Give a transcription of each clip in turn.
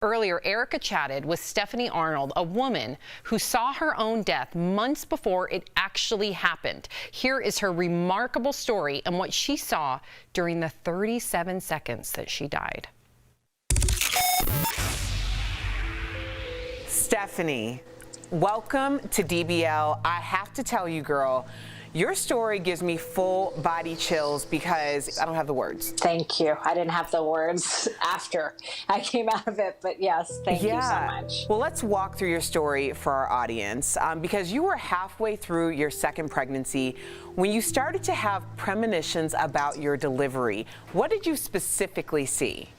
Earlier, Erica chatted with Stephanie Arnold, a woman who saw her own death months before it actually happened. Here is her remarkable story and what she saw during the 37 seconds that she died. Stephanie, welcome to DBL. I have to tell you, girl, your story gives me full body chills because I don't have the words. Thank you. I didn't have the words after I came out of it, but yes, thank you so much. Well, let's walk through your story for our audience because you were halfway through your second pregnancy when you started to have premonitions about your delivery. What did you specifically see?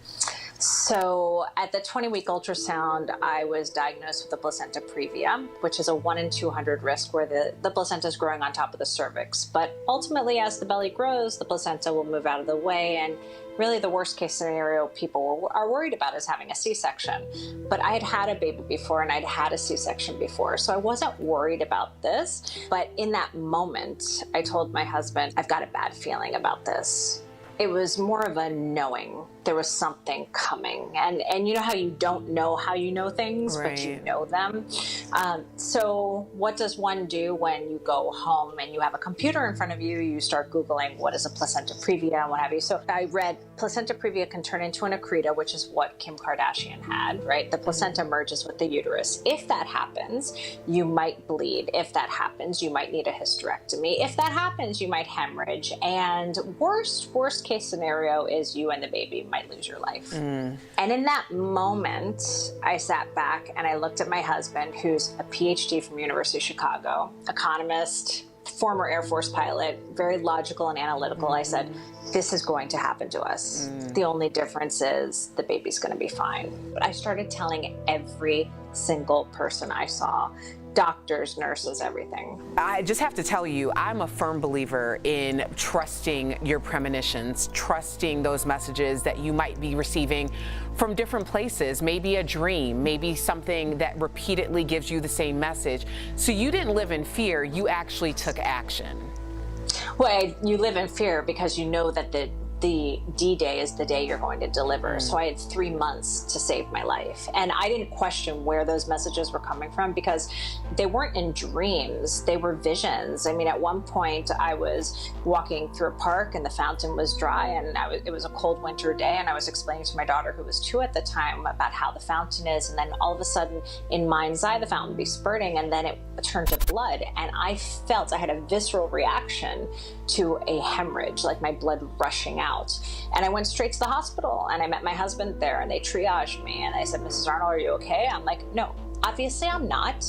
So at the 20-week ultrasound, I was diagnosed with a placenta previa, which is a 1 in 200 risk where the placenta is growing on top of the cervix. But ultimately, as the belly grows, the placenta will move out of the way. And really the worst case scenario people are worried about is having a C-section. But I had had a baby before and I'd had a C-section before, so I wasn't worried about this. But in that moment, I told my husband, I've got a bad feeling about this. It was more of a knowing there was something coming. And you know how you don't know how you know things, right, but you know them. So what does one do when you go home and you have a computer in front of you, you start Googling what is a placenta previa and what have you. So I read placenta previa can turn into an accreta, which is what Kim Kardashian had, right? The placenta merges with the uterus. If that happens, you might bleed. If that happens, you might need a hysterectomy. If that happens, you might hemorrhage. And worst case scenario is you and the baby might lose your life. And in that moment, I sat back and I looked at my husband, who's a PhD from University of Chicago, economist, former Air Force pilot, very logical and analytical. I said, this is going to happen to us. The only difference is the baby's going to be fine. But I started telling every single person I saw, doctors, nurses, everything. I just have to tell you, I'm a firm believer in trusting your premonitions, trusting those messages that you might be receiving from different places, maybe a dream, maybe something that repeatedly gives you the same message. So you didn't live in fear, you actually took action. Well, you live in fear because you know that the D-Day is the day you're going to deliver. So I had 3 months to save my life. And I didn't question where those messages were coming from because they weren't in dreams, they were visions. I mean, at one point I was walking through a park and the fountain was dry and it was a cold winter day, and I was explaining to my daughter, who was 2 at the time, about how the fountain is, and then all of a sudden in mind's eye the fountain would be spurting and then it turned to blood, and I had a visceral reaction to a hemorrhage, like my blood rushing out. And I went straight to the hospital and I met my husband there and they triaged me and I said, Mrs. Arnold, are you okay? I'm like, no, obviously I'm not.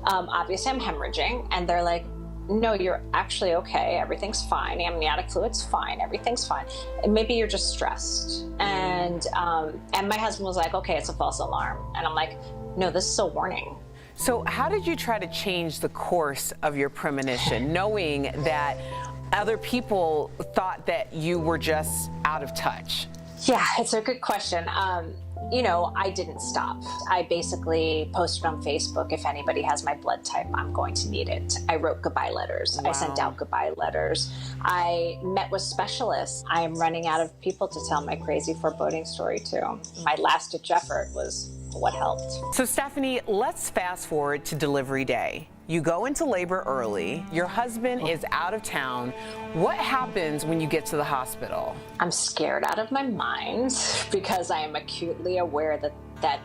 Obviously I'm hemorrhaging. And they're like, no, you're actually okay. Everything's fine. Amniotic fluid's fine. Everything's fine. And maybe you're just stressed. And my husband was like, okay, it's a false alarm. And I'm like, no, this is a warning. So how did you try to change the course of your premonition, knowing that other people thought that you were just out of touch? Yeah, it's a good question. You know, I didn't stop. I basically posted on Facebook, if anybody has my blood type, I'm going to need it. I wrote goodbye letters. Wow. I sent out goodbye letters. I met with specialists. I am running out of people to tell my crazy foreboding story to. My last-ditch effort was what helped. So Stephanie, let's fast forward to delivery day. You go into labor early, your husband is out of town. What happens when you get to the hospital? I'm scared out of my mind because I am acutely aware that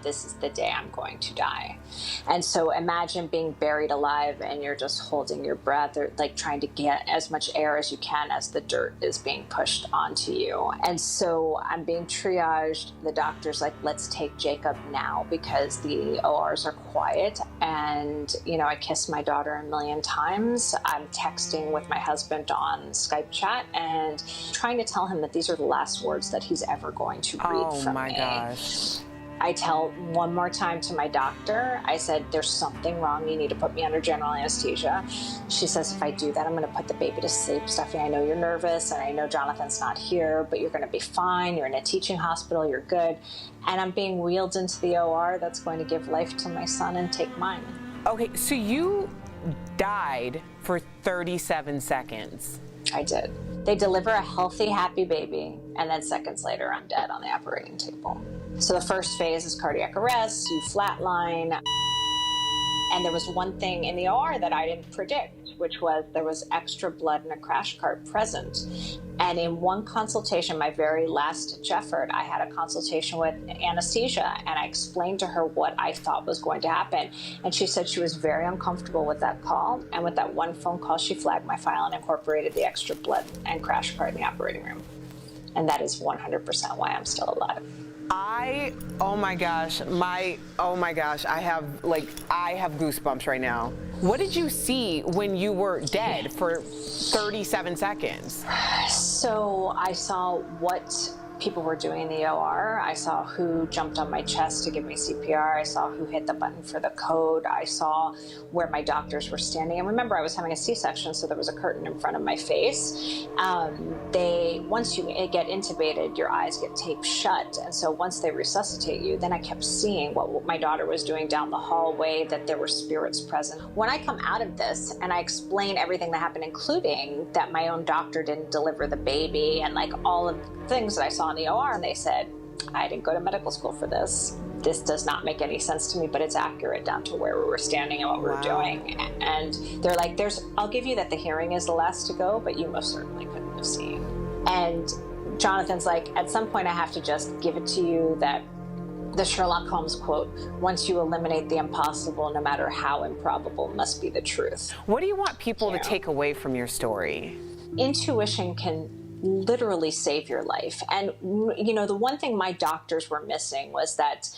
this is the day I'm going to die. And so imagine being buried alive and you're just holding your breath, or like trying to get as much air as you can as the dirt is being pushed onto you. And so I'm being triaged. The doctor's like, let's take Jacob now because the ORs are quiet. And, you know, I kiss my daughter a million times. I'm texting with my husband on Skype chat and trying to tell him that these are the last words that he's ever going to read from me. Oh my gosh. I tell one more time to my doctor, I said, there's something wrong. You need to put me under general anesthesia. She says, if I do that, I'm going to put the baby to sleep. Stephanie, I know you're nervous and I know Jonathan's not here, but you're going to be fine. You're in a teaching hospital. You're good. And I'm being wheeled into the OR that's going to give life to my son and take mine. Okay, so you died for 37 seconds. I did. They deliver a healthy, happy baby, and then seconds later, I'm dead on the operating table. So the first phase is cardiac arrest, you flatline. And there was one thing in the OR that I didn't predict, which was there was extra blood in a crash cart present. And in one consultation, my very last ditch effort, I had a consultation with anesthesia, and I explained to her what I thought was going to happen. And she said she was very uncomfortable with that call. And with that one phone call, she flagged my file and incorporated the extra blood and crash cart in the operating room. And that is 100% why I'm still alive. Oh my gosh, I have goosebumps right now. What did you see when you were dead for 37 seconds? So I saw what people were doing in the OR. I saw who jumped on my chest to give me CPR. I saw who hit the button for the code. I saw where my doctors were standing. And remember, I was having a C-section, so there was a curtain in front of my face. Once you get intubated, your eyes get taped shut. And so once they resuscitate you, then I kept seeing what my daughter was doing down the hallway, that there were spirits present. When I come out of this and I explain everything that happened, including that my own doctor didn't deliver the baby and like all of the things that I saw in the OR, and they said, I didn't go to medical school for this. This does not make any sense to me, but it's accurate down to where we were standing and what we were doing. And they're like, I'll give you that the hearing is the last to go, but you most certainly couldn't have seen. And Jonathan's like, at some point I have to just give it to you that the Sherlock Holmes quote, once you eliminate the impossible, no matter how improbable, must be the truth. What do you want people to take away from your story? Intuition can literally save your life. And, you know, the one thing my doctors were missing was that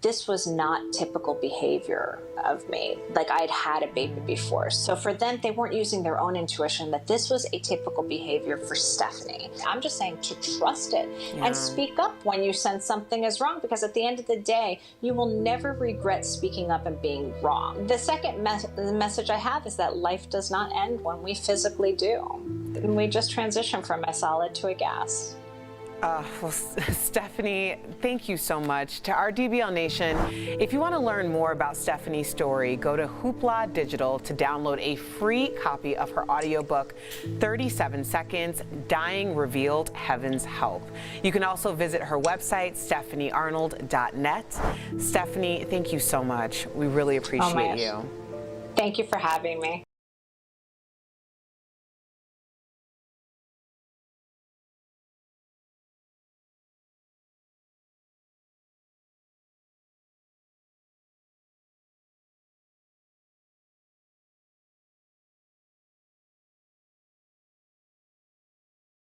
this was not typical behavior of me. Like, I'd had a baby before. So for them, they weren't using their own intuition, that this was atypical behavior for Stephanie. I'm just saying to trust it and speak up when you sense something is wrong, because at the end of the day, you will never regret speaking up and being wrong. The second message I have is that life does not end when we physically do. And we just transition from a solid to a gas. Well, Stephanie, thank you so much. To our DBL Nation, if you want to learn more about Stephanie's story, go to Hoopla Digital to download a free copy of her audiobook, 37 Seconds, Dying Revealed, Heaven's Help. You can also visit her website, stephaniearnold.net. Stephanie, thank you so much. We really appreciate you. Thank you for having me.